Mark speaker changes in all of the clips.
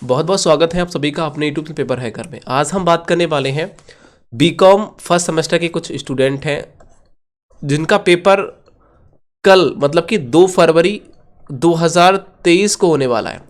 Speaker 1: बहुत बहुत स्वागत है आप सभी का अपने यूट्यूब पेपर हैकर में। आज हम बात करने वाले हैं बीकॉम फर्स्ट सेमेस्टर के कुछ स्टूडेंट हैं जिनका पेपर कल मतलब कि 2 फरवरी 2023 को होने वाला है।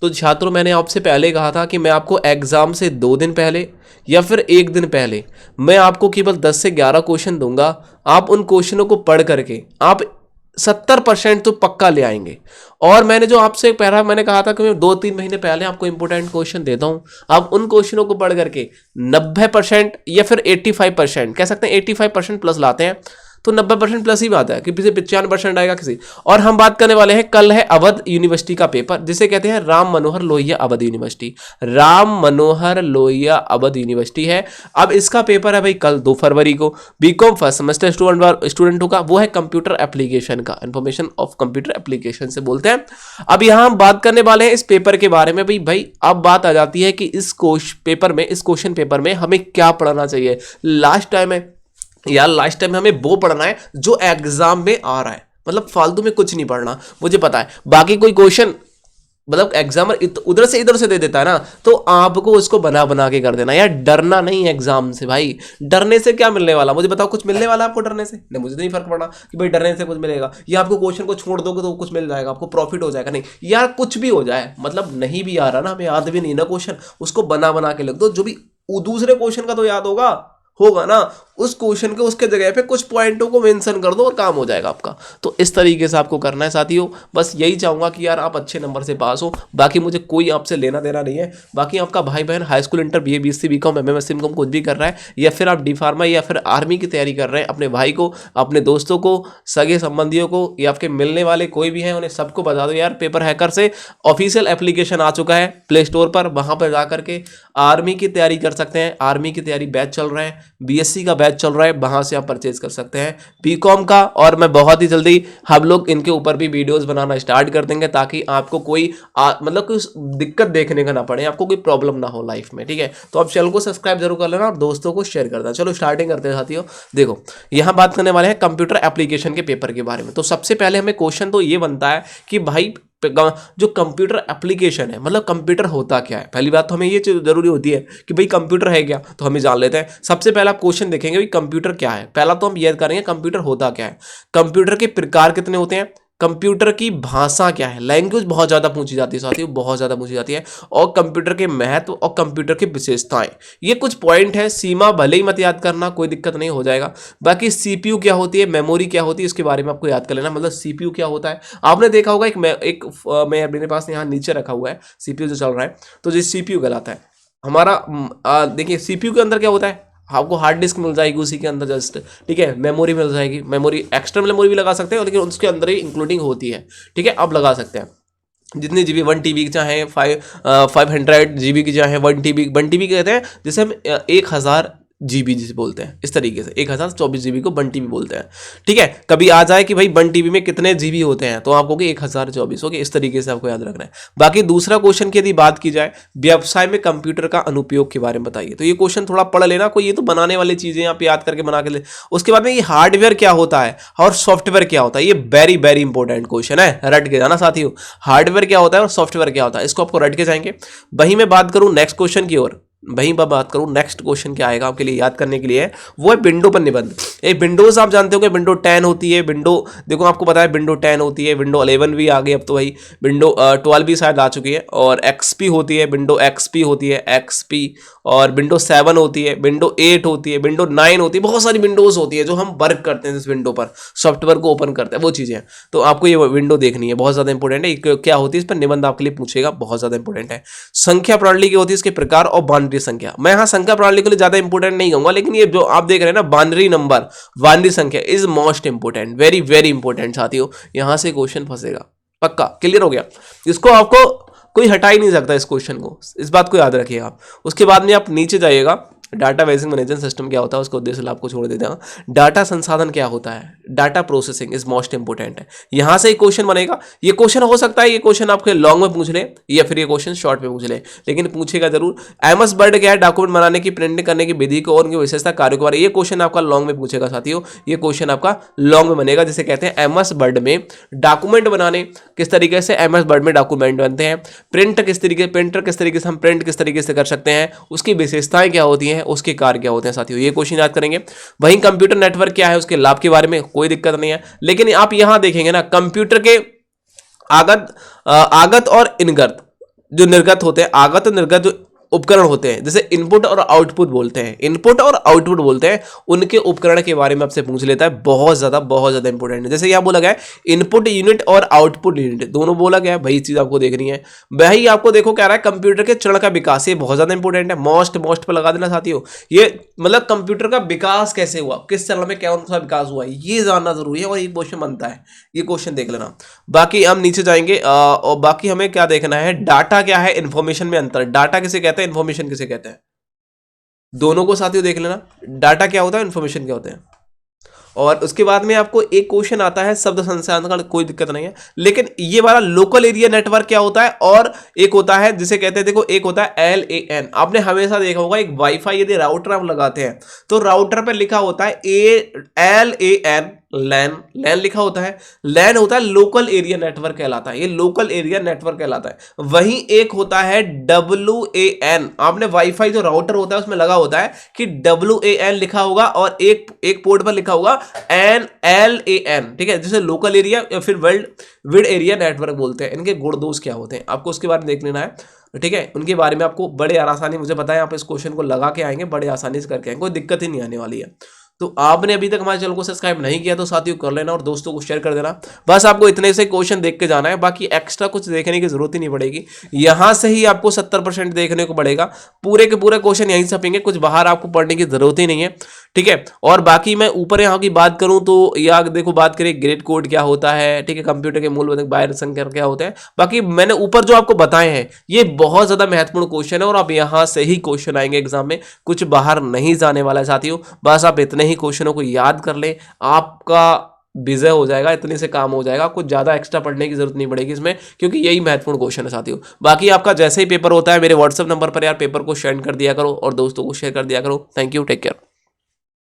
Speaker 1: तो छात्रों, मैंने आपसे पहले कहा था कि मैं आपको एग्ज़ाम से 2 दिन पहले या फिर 1 दिन पहले मैं आपको केवल 10 से 11 क्वेश्चन दूंगा। आप उन क्वेश्चनों को पढ़ करके आप 70% तो पक्का ले आएंगे। और मैंने जो आपसे पहला मैंने कहा था कि मैं 2-3 महीने पहले आपको इंपोर्टेंट क्वेश्चन देता हूं, आप उन क्वेश्चनों को पढ़ करके 90% या फिर 85% कह सकते हैं, 85% प्लस लाते हैं तो 90% प्लस ही बात है कि किसी 95% आएगा किसी। और हम बात करने वाले हैं, कल है अवध यूनिवर्सिटी का पेपर जिसे कहते हैं राम मनोहर लोहिया अवध यूनिवर्सिटी। राम मनोहर लोहिया अवध यूनिवर्सिटी है। अब इसका पेपर है भाई कल 2 फरवरी को। बीकॉम फर्स्ट सेमेस्टर स्टूडेंटों का वो है कंप्यूटर एप्लीकेशन का, इंफॉर्मेशन ऑफ कंप्यूटर एप्लीकेशन से बोलते हैं। अब यहां हम बात करने वाले हैं इस पेपर के बारे में। भाई अब बात आ जाती है कि इस क्वेश्चन पेपर में हमें क्या पढ़ना चाहिए। लास्ट टाइम हमें वो पढ़ना है जो एग्जाम में आ रहा है, मतलब फालतू में कुछ नहीं पढ़ना, मुझे पता है। बाकी कोई क्वेश्चन मतलब एग्जामर उधर से दे देता है ना, तो आपको उसको बना बना के कर देना। यार डरना नहीं है एग्जाम से भाई। डरने से क्या मिलने वाला, मुझे बताओ, कुछ मिलने वाला आपको डरने से? नहीं, मुझे नहीं फर्क पड़ा कि भाई डरने से कुछ मिलेगा या आपको क्वेश्चन को छोड़ दोगे तो कुछ मिल जाएगा, आपको प्रॉफिट हो जाएगा। नहीं यार, कुछ भी हो जाए, मतलब नहीं भी आ रहा ना, हमें याद भी नहीं ना क्वेश्चन, उसको बना बना के लिख दो। जो भी दूसरे क्वेश्चन का तो याद होगा ना, उस क्वेश्चन के उसके जगह पे कुछ पॉइंटों को मेंशन कर दो और काम हो जाएगा आपका। तो इस तरीके से आपको करना है साथियों। बस यही चाहूंगा कि यार आप अच्छे नंबर से पास हो, बाकी मुझे कोई आपसे लेना देना नहीं है। बाकी आपका भाई बहन high school, inter, BA, BSc, BCom, MMS, MCom कुछ भी कर रहा है, या फिर आप डी फार्मा या फिर आर्मी की तैयारी कर रहे हैं, अपने भाई को, अपने दोस्तों को, सगे संबंधियों को या आपके मिलने वाले कोई भी हैं, उन्हें सबको बता दो यार पेपर हैकर से ऑफिशियल एप्लीकेशन आ चुका है प्ले स्टोर पर। वहां पर जा करके आर्मी की तैयारी कर सकते हैं। आर्मी की तैयारी बैच चल रहा है, बीएससी का बैच चल रहा है, वहां से आप परचेज कर सकते हैं बीकॉम का। और मैं बहुत ही जल्दी हम लोग इनके ऊपर भी वीडियोस बनाना स्टार्ट कर देंगे ताकि आपको कोई मतलब कोई दिक्कत देखने का ना पड़े, आपको कोई प्रॉब्लम ना हो लाइफ में, ठीक है। तो आप चैनल को सब्सक्राइब जरूर कर लेना और दोस्तों को शेयर कर देना। चलो स्टार्टिंग करते हैं साथियों। देखो यहां बात करने वाले हैं कंप्यूटर एप्लीकेशन के पेपर के बारे में। तो सबसे पहले हमें क्वेश्चन तो ये बनता है कि भाई जो कंप्यूटर एप्लीकेशन है, मतलब कंप्यूटर होता क्या है। पहली बात तो हमें ये चीज जरूरी होती है कि भाई कंप्यूटर है क्या, तो हमें जान लेते हैं। सबसे पहला आप क्वेश्चन देखेंगे भाई कंप्यूटर क्या है। पहला तो हम याद करेंगे कंप्यूटर होता क्या है, कंप्यूटर के प्रकार कितने होते हैं, कंप्यूटर की भाषा क्या है। लैंग्वेज बहुत ज़्यादा पूछी जाती है साथियों, बहुत ज़्यादा पूछी जाती है। और कंप्यूटर के महत्व और कंप्यूटर की विशेषताएं, ये कुछ पॉइंट है। सीमा भले ही मत याद करना, कोई दिक्कत नहीं, हो जाएगा। बाकी सीपीयू क्या होती है, मेमोरी क्या होती है, इसके बारे में आपको याद कर लेना। मतलब सीपीयू क्या होता है, आपने देखा होगा मैं मेरे पास यहाँ नीचे रखा हुआ है सीपीयू जो चल रहा है, तो ये सीपीयू कहलाता है हमारा। देखिए सीपीयू के अंदर क्या होता है, आपको हार्ड डिस्क मिल जाएगी उसी के अंदर जस्ट, ठीक है। मेमोरी मिल जाएगी, मेमोरी एक्सटर्नल मेमोरी भी लगा सकते हैं लेकिन उसके अंदर ही इंक्लूडिंग होती है, ठीक है। अब लगा सकते हैं जितनी जीबी, 1 TB की चाहे 500 GB की चाहे 1 TB कहते हैं, जिसे हम 1000 GB जिसे बोलते हैं, इस तरीके से 1024 GB को 1 TB बोलते हैं, ठीक है। कभी आ जाए कि भाई 1 TB में कितने GB होते हैं, तो आपको 1024 हो गए, इस तरीके से आपको याद रखना है। बाकी दूसरा क्वेश्चन की यदि बात की जाए, व्यवसाय में कंप्यूटर का अनुप्रयोग के बारे में बताइए, तो ये क्वेश्चन थोड़ा पढ़ लेना। कोई ये तो बनाने वाली चीजें आप याद करके बना के ले। उसके बाद में ये हार्डवेयर क्या होता है और सॉफ्टवेयर क्या होता है, ये वेरी वेरी इंपॉर्टेंट क्वेश्चन है, रट के जाना साथियों। हार्डवेयर क्या होता है और सॉफ्टवेयर क्या होता है, इसको आपको रट के जाएंगे। वहीं मैं बात करूं नेक्स्ट क्वेश्चन की ओर, नेक्स्ट क्वेश्चन क्या आएगा आपके लिए याद करने के लिए, वो है विंडो पर निबंध। ये विंडोज आप जानते हो कि विंडो 10 होती है, विंडो देखो आपको पता है विंडो 10 होती है, विंडो 11 भी आ गई अब तो भाई, विंडो 12 भी शायद आ चुकी है, और एक्सपी होती है, विंडो एक्सपी होती है, एक्सपी, और विंडो 7 होती है, विंडो 8 होती है, विंडो 9 होती है। बहुत सारी विंडोज होती है जो हम वर्क करते हैं इस विंडो पर, सॉफ्टवेयर को ओपन करते हैं, वो चीज़ें। तो आपको ये विंडो देखनी है, बहुत ज़्यादा इंपॉर्टेंट है। क्या होती है इस पर निबंध आपके लिए पूछेगा, बहुत ज़्यादा इंपॉर्टेंट है। संख्या प्रणाली की होती है, इसके प्रकार और बाइनरी संख्या। मैं यहाँ संख्या प्रणाली के लिए ज्यादा इंपॉर्टेंट नहीं कहूंगा, लेकिन ये जो आप देख रहे हैं ना बाइनरी नंबर, बाइनरी संख्या is most important, very very important साथियों। यहां से क्वेश्चन फंसेगा पक्का, क्लियर हो गया। इसको आपको कोई हटा ही नहीं सकता इस क्वेश्चन को, इस बात को याद रखिएगा आप। उसके बाद में आप नीचे जाइएगा, डाटा बेसिंग मैनेजमेंट सिस्टम क्या होता है उसका उद्देश्य आपको छोड़ देता हूँ। डाटा संसाधन क्या होता है, data processing is most important है। यहाँ से एक क्वेश्चन बनेगा, ये क्वेश्चन हो सकता है ये क्वेश्चन आपके लॉन्ग में पूछ ले या फिर ये क्वेश्चन शॉर्ट में पूछ ले, लेकिन पूछेगा जरूर। एमएस वर्ड क्या है, डॉक्यूमेंट बनाने की, प्रिंटिंग करने की विधि को और उनकी विशेषता कार्यों के बारे में, ये क्वेश्चन आपका लॉन्ग में पूछेगा साथियों, ये क्वेश्चन आपका लॉन्ग में बनेगा, जिसे कहते हैं एमएस वर्ड में डॉक्यूमेंट बनाने, किस तरीके से एमएस वर्ड में डॉक्यूमेंट बनते हैं, प्रिंटर किस तरीके से हम प्रिंट किस तरीके से कर सकते हैं, उसकी विशेषताएं क्या होती हैं, उसके कार्य क्या होते हैं साथियों, ये क्वेश्चन याद करेंगे। वहीं कंप्यूटर नेटवर्क क्या है, उसके लाभ के बारे में कोई दिक्कत नहीं है, लेकिन आप यहां देखेंगे ना कंप्यूटर के आगत और इनगत जो निर्गत होते हैं, आगत और निर्गत जो उपकरण होते हैं, जैसे इनपुट और आउटपुट बोलते हैं, इनपुट और आउटपुट बोलते हैं, उनके उपकरण के बारे में आपसे पूछ लेता है, बहुत ज्यादा इंपॉर्टेंट है। जैसे यहां बोला गया है इनपुट यूनिट और आउटपुट यूनिट दोनों बोला गया है, वही चीज आपको देखनी है। वही आपको देखो क्या रहा है, कंप्यूटर के चरण का विकास, ये बहुत ज्यादा इंपॉर्टेंट है, मोस्ट पे लगा देना साथियों। ये मतलब कंप्यूटर का विकास कैसे हुआ, किस चरण में कौन सा विकास हुआ, ये जानना जरूरी है और ये क्वेश्चन बनता है, ये क्वेश्चन देख लेना। बाकी हम नीचे जाएंगे और बाकी हमें क्या देखना है, डाटा क्या है, इंफॉर्मेशन में अंतर, डाटा किसे कहते हैं, इंफॉर्मेशन किसे कहते हैं, दोनों को साथियों देख लेना, डाटा क्या होता है, इंफॉर्मेशन क्या होते हैं। और उसके बाद में आपको एक क्वेश्चन आता है शब्द संसाधन का, कोई दिक्कत नहीं है, लेकिन ये वाला लोकल एरिया नेटवर्क क्या होता है, और एक होता है जिसे कहते हैं, देखो एक होता है LAN, आपने हमेशा देखा होगा एक वाईफाई यदि राउटर आप लगाते हैं तो राउटर पर लिखा होता है LAN, लैन लिखा होता है, लैन होता है लोकल एरिया नेटवर्क कहलाता है, ये लोकल एरिया नेटवर्क कहलाता है। वहीं एक होता है WAN, आपने वाईफाई जो राउटर होता है उसमें लगा होता है कि WAN लिखा होगा और एक पोर्ट पर लिखा होगा LAN, ठीक है, जैसे लोकल एरिया या फिर विड एरिया नेटवर्क बोलते हैं। इनके गुण दोष क्या होते हैं आपको उसके बारे में देख लेना है, ठीक है, उनके बारे में आपको बड़े आसानी, मुझे पता है आप इस क्वेश्चन को लगा के आएंगे, बड़े आसानी से करके आएंगे, कोई दिक्कत ही नहीं आने वाली है। तो आपने अभी तक हमारे चैनल को सब्सक्राइब नहीं किया तो साथियों कर लेना और दोस्तों को शेयर कर देना। बस आपको इतने से क्वेश्चन देख के जाना है, बाकी एक्स्ट्रा कुछ देखने की जरूरत ही नहीं पड़ेगी, यहां से ही आपको 70% देखने को पड़ेगा, पूरे के पूरे क्वेश्चन यहीं छपेंगे, कुछ बाहर आपको पढ़ने की जरूरत ही नहीं है, ठीक है। और बाकी मैं ऊपर यहाँ की बात करूं तो या देखो बात करें ग्रेड कोड क्या होता है, ठीक है, कंप्यूटर के मूल बाह्य संख्या क्या होते हैं, बाकी मैंने ऊपर जो आपको बताए हैं ये बहुत ज्यादा महत्वपूर्ण क्वेश्चन है और आप यहां से ही क्वेश्चन आएंगे एग्जाम में, कुछ बाहर नहीं जाने वाला है साथियों। बस आप इतने ही क्वेश्चनों को याद कर ले, आपका विजय हो जाएगा, इतने से काम हो जाएगा, कुछ ज्यादा एक्स्ट्रा पढ़ने की जरूरत नहीं पड़ेगी इसमें, क्योंकि यही महत्वपूर्ण क्वेश्चन है साथियों। बाकी आपका जैसे ही पेपर होता है मेरे व्हाट्सएप नंबर पर यार पेपर को सेंड कर दिया करो और दोस्तों को शेयर कर दिया करो। Thank you, take care.